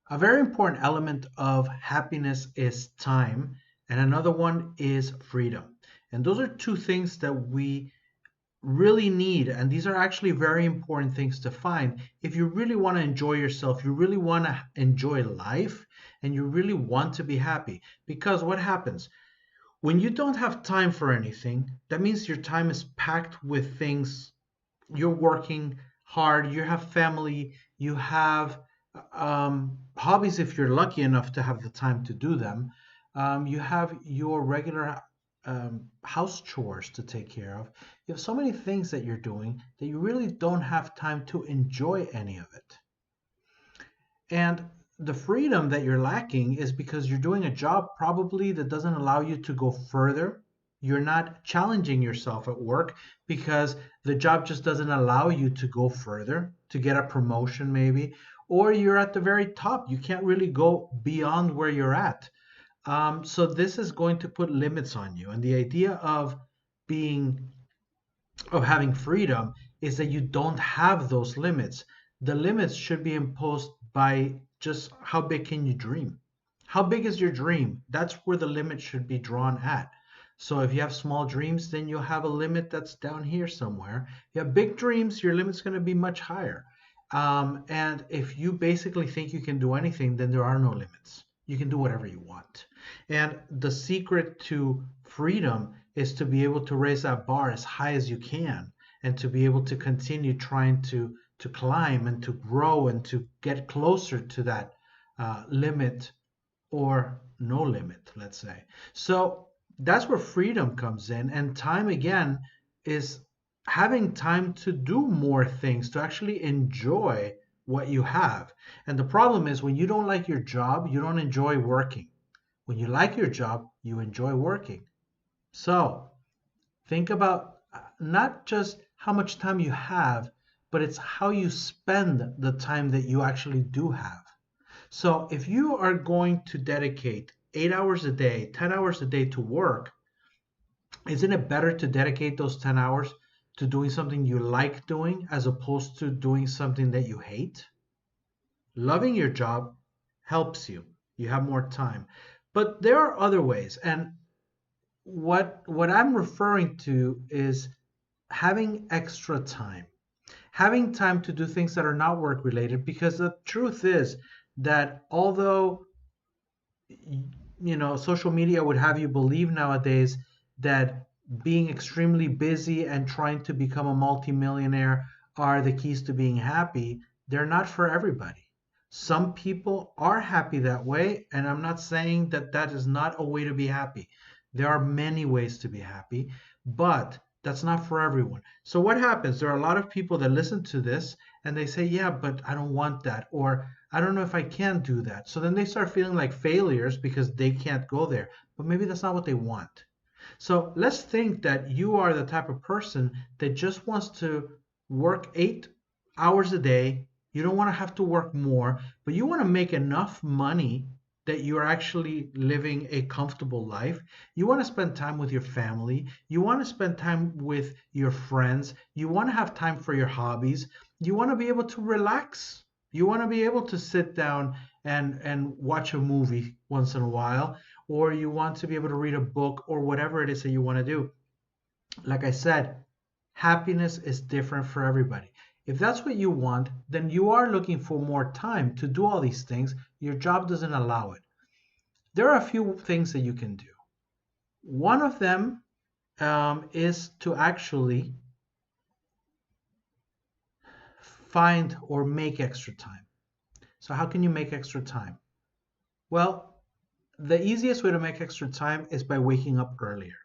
A very important element of happiness is time, and another one is freedom. And those are two things that we really need. And these are actually very important things to find. If you really want to enjoy yourself, you really want to enjoy life, and you really want to be happy. Because what happens? When you don't have time for anything, that means your time is packed with things. You're working hard, you have family, you have hobbies if you're lucky enough to have the time to do them. You have your regular house chores to take care of. You have so many things that you're doing that you really don't have time to enjoy any of it. And the freedom that you're lacking is because you're doing a job probably that doesn't allow you to go further. You're not challenging yourself at work because the job just doesn't allow you to go further, to get a promotion maybe, or you're at the very top. You can't really go beyond where you're at. So this is going to put limits on you. And the idea being of having freedom is that you don't have those limits. The limits should be imposed by just how big can you dream? How big is your dream? That's where the limit should be drawn at. So if you have small dreams, then you'll have a limit that's down here somewhere. If you have big dreams, your limit's going to be much higher. And if you basically think you can do anything, then there are no limits. You can do whatever you want. And the secret to freedom is to be able to raise that bar as high as you can, and to be able to continue trying to climb and to grow and to get closer to that limit, or no limit, let's say. So that's where freedom comes in. And time, again, is having time to do more things, to actually enjoy what you have. And the problem is, when you don't like your job, you don't enjoy working. When you like your job, you enjoy working. So think about not just how much time you have, but it's how you spend the time that you actually do have. So if you are going to dedicate 8 hours a day, 10 hours a day to work, isn't it better to dedicate those 10 hours to doing something you like doing as opposed to doing something that you hate? Loving your job helps you. You have more time. But there are other ways. And what I'm referring to is having extra time. Having time to do things that are not work related, because the truth is that although social media would have you believe nowadays that being extremely busy and trying to become a multimillionaire are the keys to being happy, they're not for everybody. Some people are happy that way, and I'm not saying that that is not a way to be happy. There are many ways to be happy, but that's not for everyone. So what happens? There are a lot of people that listen to this and they say, yeah, but I don't want that, or I don't know if I can do that. So then they start feeling like failures because they can't go there. But maybe that's not what they want. So let's think that you are the type of person that just wants to work 8 hours a day. You don't want to have to work more, but you want to make enough money that you're actually living a comfortable life. You want to spend time with your family. You want to spend time with your friends. You want to have time for your hobbies. You want to be able to relax. You want to be able to sit down and watch a movie once in a while, or you want to be able to read a book, or whatever it is that you want to do. Like I said, happiness is different for everybody. If that's what you want, then you are looking for more time to do all these things. Your job doesn't allow it. There are a few things that you can do. One of them is to actually find or make extra time. So, how can you make extra time? Well, the easiest way to make extra time is by waking up earlier.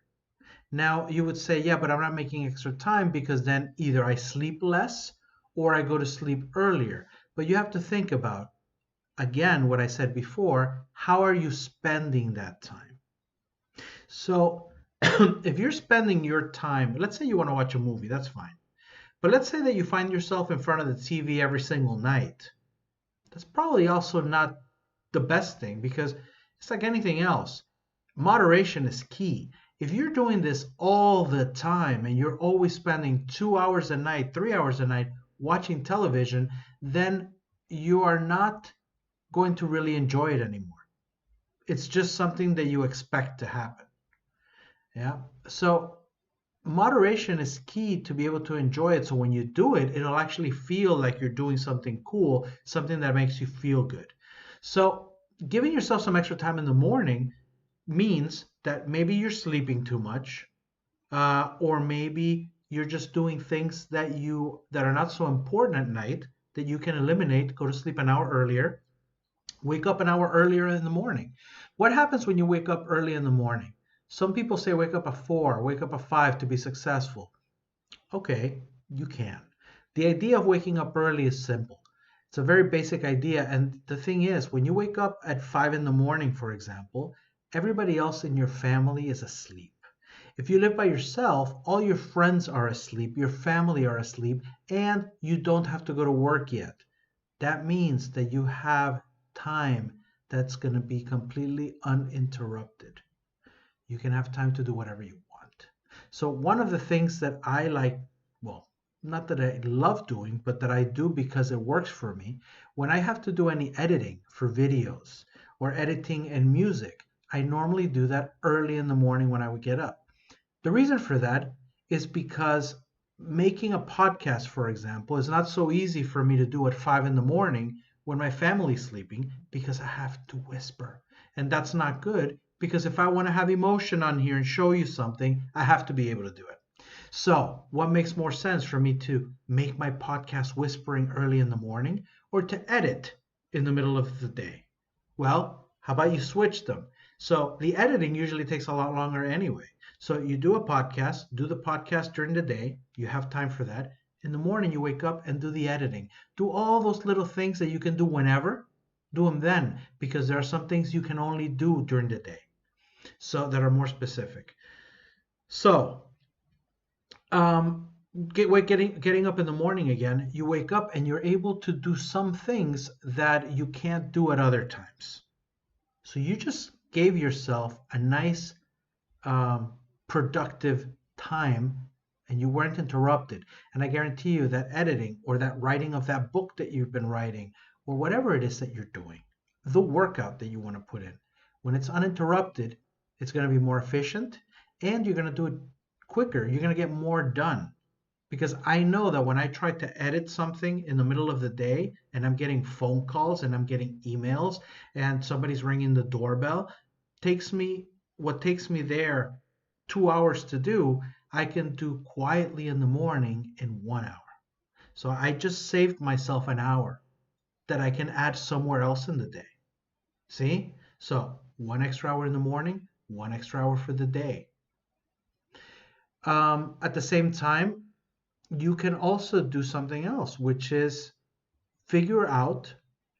Now, you would say, yeah, but I'm not making extra time because then either I sleep less or I go to sleep earlier. But you have to think about, again, what I said before, how are you spending that time? So, if you're spending your time, let's say you want to watch a movie, that's fine. But let's say that you find yourself in front of the TV every single night. That's probably also not the best thing, because it's like anything else. Moderation is key. If you're doing this all the time and you're always spending 2 hours a night, 3 hours a night watching television, then you are not going to really enjoy it anymore. It's just something that you expect to happen. Yeah. So moderation is key to be able to enjoy it. So when you do it, it'll actually feel like you're doing something cool, something that makes you feel good. So giving yourself some extra time in the morning means that maybe you're sleeping too much, or maybe you're just doing things that are not so important at night that you can eliminate. Go to sleep an hour earlier, wake up an hour earlier in the morning. What happens when you wake up early in the morning? Some people say wake up at 4, wake up at 5 to be successful. Okay, you can. The idea of waking up early is simple. It's a very basic idea. And the thing is, when you wake up at 5 in the morning, for example, everybody else in your family is asleep. If you live by yourself, all your friends are asleep, your family are asleep, and you don't have to go to work yet. That means that you have time that's going to be completely uninterrupted. You can have time to do whatever you want. So, one of the things that I like, well, not that I love doing, but that I do because it works for me, when I have to do any editing for videos or editing and music, I normally do that early in the morning when I would get up. The reason for that is because making a podcast, for example, is not so easy for me to do at 5 in the morning when my family's sleeping because I have to whisper. And that's not good because if I want to have emotion on here and show you something, I have to be able to do it. So, what makes more sense for me to make my podcast whispering early in the morning or to edit in the middle of the day? Well, how about you switch them? So, the editing usually takes a lot longer anyway. So, you do do the podcast during the day, you have time for that. In the morning, you wake up and do the editing. Do all those little things that you can do whenever, do them then, because there are some things you can only do during the day, so that are more specific. So, um, getting up in the morning again, you wake up and you're able to do some things that you can't do at other times. So you just gave yourself a nice, um, productive time and you weren't interrupted. And I guarantee you that editing or that writing of that book that you've been writing or whatever it is that you're doing, the workout that you want to put in, when it's uninterrupted, it's going to be more efficient and you're going to do it quicker. You're going to get more done. Because I know that when I try to edit something in the middle of the day and I'm getting phone calls and I'm getting emails and somebody's ringing the doorbell, takes me what takes me there 2 hours to do, I can do quietly in the morning in 1 hour. So I just saved myself an hour that I can add somewhere else in the day. See? So 1 extra hour in the morning, 1 extra hour for the day. At the same time, you can also do something else, which is figure out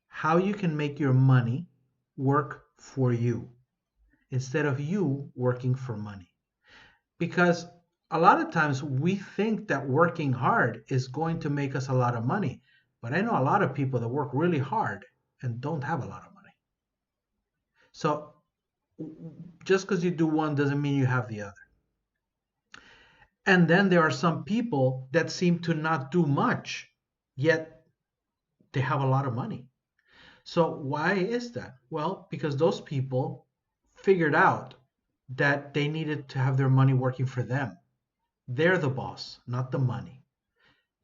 how you can make your money work for you instead of you working for money. Because a lot of times we think that working hard is going to make us a lot of money. But I know a lot of people that work really hard and don't have a lot of money. So just because you do one doesn't mean you have the other. And then there are some people that seem to not do much, yet they have a lot of money. So why is that? Well, because those people figured out that they needed to have their money working for them. They're the boss, not the money.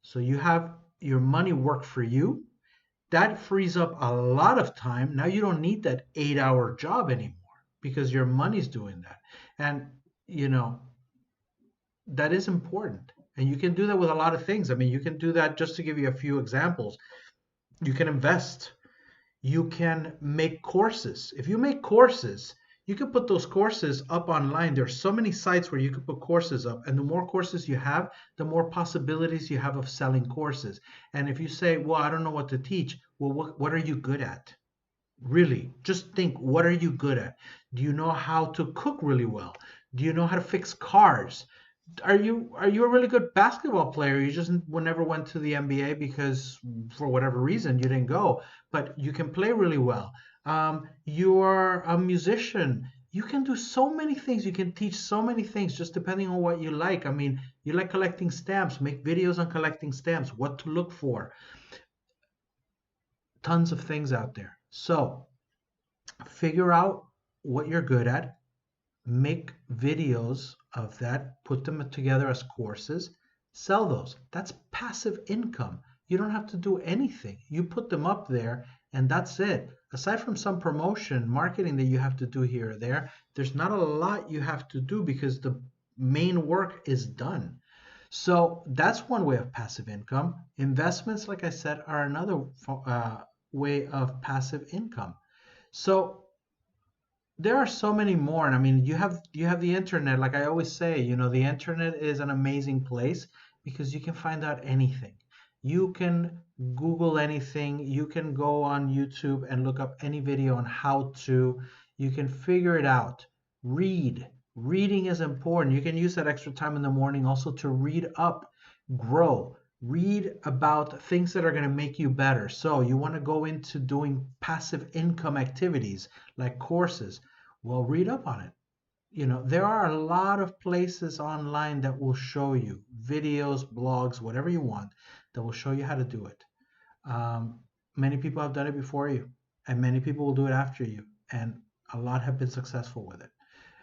So you have your money work for you. That frees up a lot of time. Now you don't need that 8-hour job anymore because your money's doing that. And, you know, that is important. And you can do that with a lot of things. I mean, you can do that just to give you a few examples. You can invest. You can make courses. If you make courses, you can put those courses up online. There's so many sites where you can put courses up. And the more courses you have, the more possibilities you have of selling courses. And if you say, well, I don't know what to teach, well, what are you good at? Really, just think, what are you good at? Do you know how to cook really well? Do you know how to fix cars? Are you a really good basketball player? You just never went to the NBA because for whatever reason you didn't go, but you can play really well. You're a musician. You can do so many things. You can teach so many things just depending on what you like. I mean, you like collecting stamps, make videos on collecting stamps, what to look for. Tons of things out there. So figure out what you're good at, make videos of that, put them together as courses, sell those. That's passive income. You don't have to do anything. You put them up there and that's it. Aside from some promotion, marketing that you have to do here or there, there's not a lot you have to do because the main work is done. So that's one way of passive income. Investments, like I said, are another way of passive income. So there are so many more, and I mean, you have the internet. Like I always say, the internet is an amazing place because you can find out anything. You can Google anything. You can go on YouTube and look up any video on how to. You can figure it out. Read. Reading is important. You can use that extra time in the morning also to read up, grow. Read about things that are going to make you better. So you want to go into doing passive income activities like courses. Well, read up on it. There are a lot of places online that will show you videos, blogs, whatever you want, that will show you how to do it. Um, Many people have done it before you, and many people will do it after you, and a lot have been successful with it.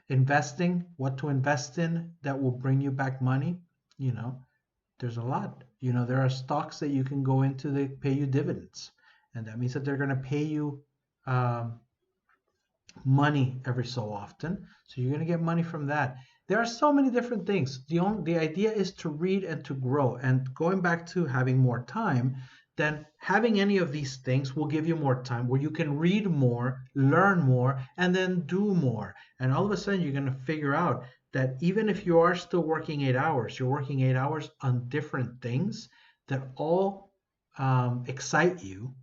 Investing, what to invest in that will bring you back money, you know, there's a lot. There are stocks that you can go into that pay you dividends, and that means that they're going to pay you um, money every so often. So you're going to get money from that. There are so many different things. The idea is to read and to grow. And going back to having more time, then having any of these things will give you more time where you can read more, learn more, and then do more. And all of a sudden, you're going to figure out that even if you are still working 8 hours, you're working 8 hours on different things that all excite you,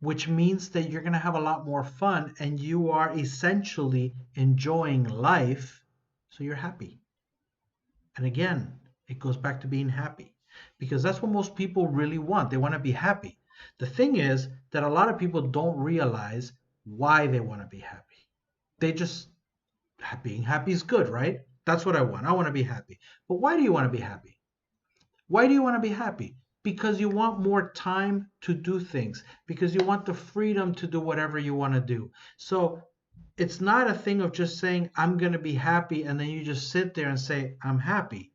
which means that you're going to have a lot more fun and you are essentially enjoying life. So you're happy. And again, it goes back to being happy because that's what most people really want. They want to be happy. The thing is that a lot of people don't realize why they want to be happy. They just, being happy is good, right? That's what I want. I want to be happy. But why do you want to be happy? Why do you want to be happy? Because you want more time to do things, because you want the freedom to do whatever you want to do. So it's not a thing of just saying, I'm going to be happy, and then you just sit there and say, I'm happy.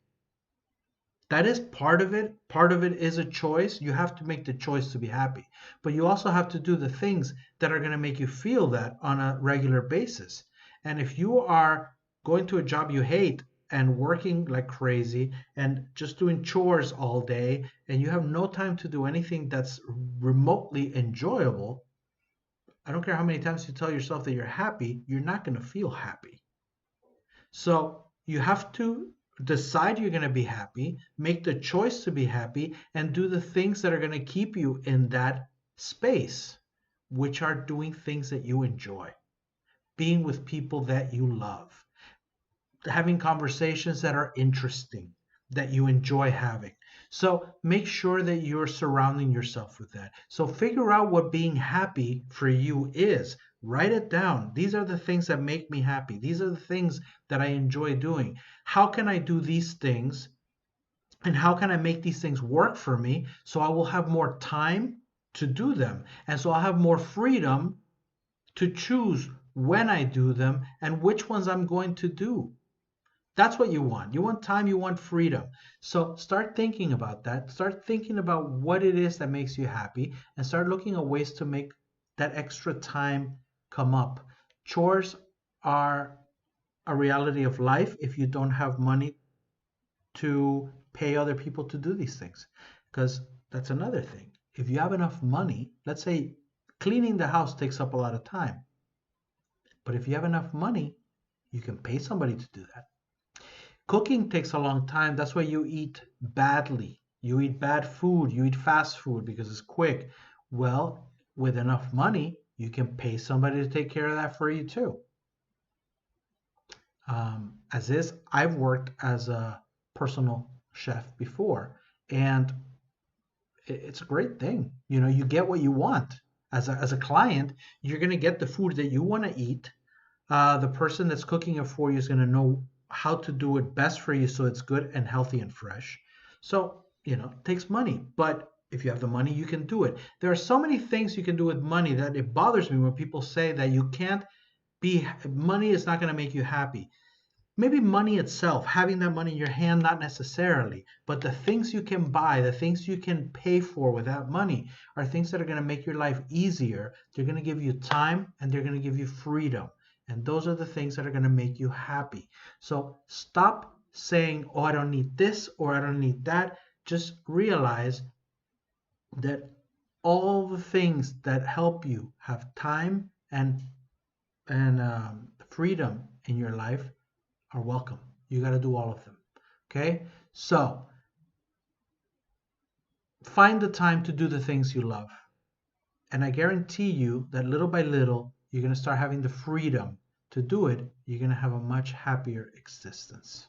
That is part of it. Part of it is a choice. You have to make the choice to be happy. But you also have to do the things that are going to make you feel that on a regular basis. And if you are going to a job you hate and working like crazy and just doing chores all day and you have no time to do anything that's remotely enjoyable, I don't care how many times you tell yourself that you're happy, you're not going to feel happy. So you have to decide you're going to be happy, make the choice to be happy, and do the things that are going to keep you in that space, which are doing things that you enjoy, being with people that you love, having conversations that are interesting, that you enjoy having. So make sure that you're surrounding yourself with that. So figure out what being happy for you is. Write it down. These are the things that make me happy. These are the things that I enjoy doing. How can I do these things? And how can I make these things work for me so I will have more time to do them? And so I'll have more freedom to choose when I do them and which ones I'm going to do. That's what you want. You want time, you want freedom. So start thinking about that. Start thinking about what it is that makes you happy and start looking at ways to make that extra time come up. Chores are a reality of life if you don't have money to pay other people to do these things. Because that's another thing. If you have enough money, let's say cleaning the house takes up a lot of time. But if you have enough money, you can pay somebody to do that. Cooking takes a long time. That's why you eat badly. You eat bad food. You eat fast food because it's quick. Well, with enough money, you can pay somebody to take care of that for you too. As is, I've worked as a personal chef before, and it's a great thing. You get what you want. As a client, you're going to get the food that you want to eat. The person that's cooking it for you is going to know how to do it best for you so it's good and healthy and fresh. So, it takes money, but If you have the money, you can do it. There are so many things you can do with money that it bothers me when people say that you can't be, money is not going to make you happy. Maybe money itself, having that money in your hand, not necessarily, but the things you can buy, the things you can pay for with that money are things that are going to make your life easier. They're going to give you time and they're going to give you freedom. And those are the things that are going to make you happy. So stop saying, oh, I don't need this or I don't need that. Just realize that all the things that help you have time and freedom in your life are welcome. You got to do all of them. Okay? So find the time to do the things you love. And I guarantee you that little by little, you're going to start having the freedom to do it. You're going to have a much happier existence.